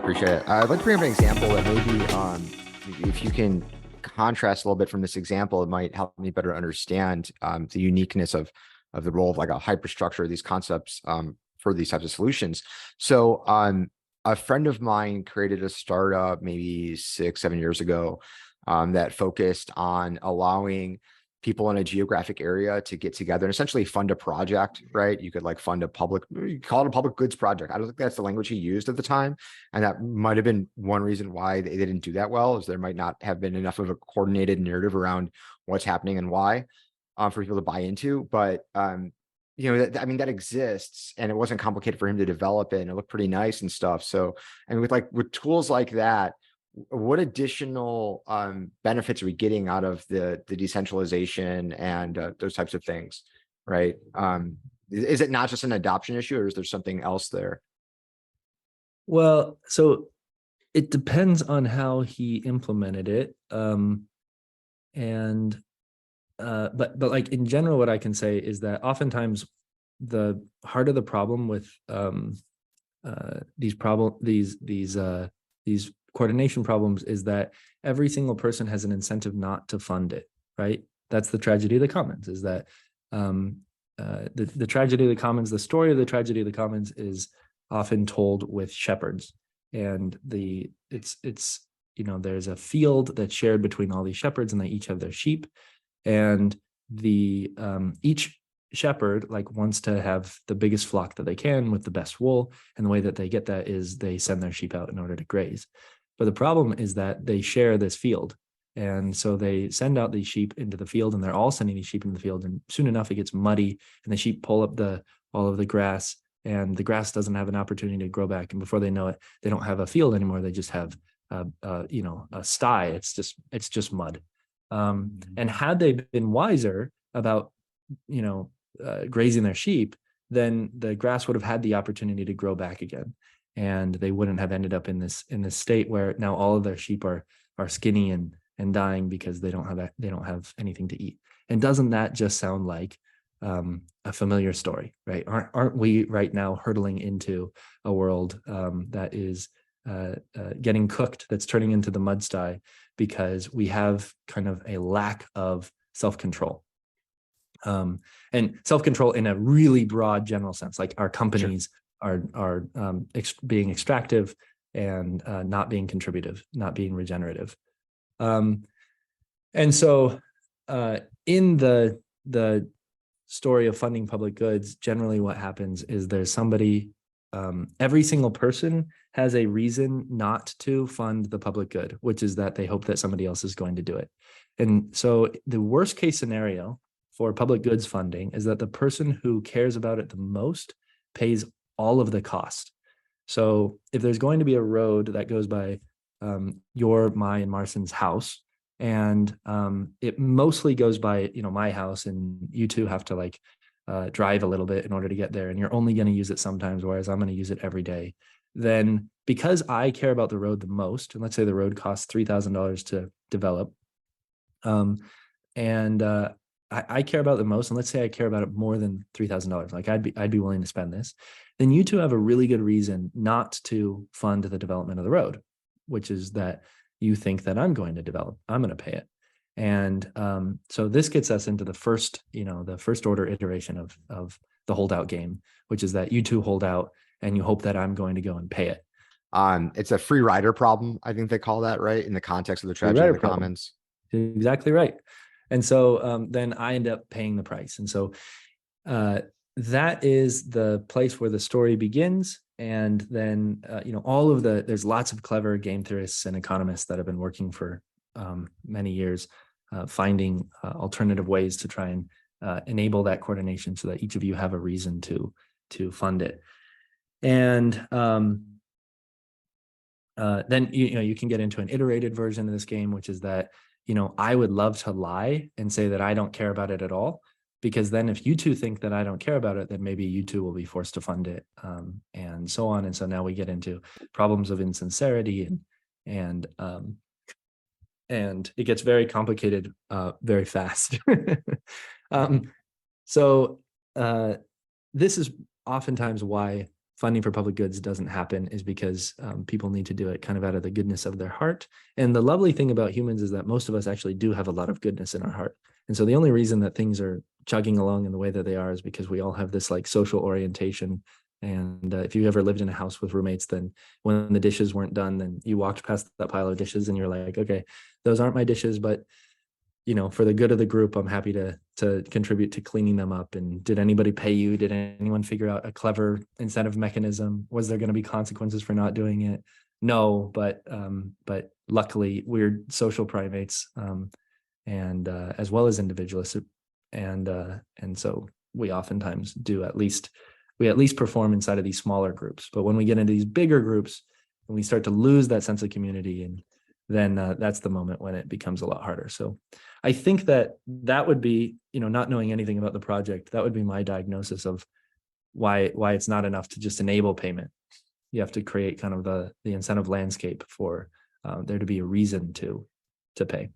Appreciate it. I'd like to bring up an example that maybe if you can contrast a little bit from this example, it might help me better understand the uniqueness of the role of like a hyperstructure, these concepts for these types of solutions. So a friend of mine created a startup maybe 6-7 years ago that focused on allowing people in a geographic area to get together and essentially fund a project, right? You could like fund a public, you call it a public goods project. I don't think that's the language he used at the time. And that might have been one reason why they didn't do that well, is there might not have been enough of a coordinated narrative around what's happening and why for people to buy into. But I mean, that exists and it wasn't complicated for him to develop it and it looked pretty nice and stuff. So, and with tools like that, what additional benefits are we getting out of the decentralization and those types of things, right? Is it not just an adoption issue, or is there something else there? Well, so it depends on how he implemented it. But like in general, what I can say is that oftentimes the heart of the problem with these coordination problems is that every single person has an incentive not to fund it, right? That's the tragedy of the commons, is that the tragedy of the commons, the story of the tragedy of the commons is often told with shepherds. And there's a field that's shared between all these shepherds and they each have their sheep. And each shepherd like wants to have the biggest flock that they can with the best wool. And the way that they get that is they send their sheep out in order to graze. But the problem is that they share this field. And so they send out these sheep into the field and they're all sending these sheep into the field. And soon enough, it gets muddy and the sheep pull up all of the grass and the grass doesn't have an opportunity to grow back. And before they know it, they don't have a field anymore. They just have, a sty. It's just mud. And had they been wiser about, grazing their sheep, then the grass would have had the opportunity to grow back again. And they wouldn't have ended up in this state where now all of their sheep are skinny and dying because they don't have anything to eat. And doesn't that just sound like a familiar story, right? Aren't we right now hurtling into a world that is getting cooked, that's turning into the mud sty because we have kind of a lack of self-control. And self-control in a really broad general sense, like our companies are being extractive and not being contributive, not being regenerative. And so in the story of funding public goods, generally what happens is there's somebody, every single person has a reason not to fund the public good, which is that they hope that somebody else is going to do it. And so the worst case scenario for public goods funding is that the person who cares about it the most pays all of the cost. So if there's going to be a road that goes by my and Marson's house, and it mostly goes by my house, and you two have to drive a little bit in order to get there, and you're only going to use it sometimes, whereas I'm going to use it every day, then because I care about the road the most, and let's say the road costs $3,000 to develop, I care about it the most, and let's say I care about it more than $3,000, like I'd be willing to spend this, then you two have a really good reason not to fund the development of the road, which is that you think that I'm going to develop, I'm going to pay it. And so this gets us into the first order iteration of the holdout game, which is that you two hold out and you hope that I'm going to go and pay it. It's a free rider problem, I think they call that, right? In the context of the tragedy of the commons. Exactly right. And so then I end up paying the price. And so that is the place where the story begins. And then, there's lots of clever game theorists and economists that have been working for many years, finding alternative ways to try and enable that coordination so that each of you have a reason to fund it. And then, you can get into an iterated version of this game, which is that, I would love to lie and say that I don't care about it at all, because then if you two think that I don't care about it, then maybe you two will be forced to fund it, and so on. And so now we get into problems of insincerity and it gets very complicated very fast. So this is oftentimes why funding for public goods doesn't happen is because people need to do it kind of out of the goodness of their heart. And the lovely thing about humans is that most of us actually do have a lot of goodness in our heart. And so the only reason that things are chugging along in the way that they are is because we all have this like social orientation. And if you ever lived in a house with roommates, then when the dishes weren't done, then you walked past that pile of dishes and you're like, okay, those aren't my dishes, but for the good of the group, I'm happy to contribute to cleaning them up. And did anybody pay you? Did anyone figure out a clever incentive mechanism? Was there going to be consequences for not doing it? No, but luckily we're social primates, and as well as individualists, and so we oftentimes do at least perform inside of these smaller groups. But when we get into these bigger groups, and we start to lose that sense of community, and then that's the moment when it becomes a lot harder. So I think that would be, not knowing anything about the project, that would be my diagnosis of why it's not enough to just enable payment. You have to create kind of the incentive landscape for there to be a reason to pay.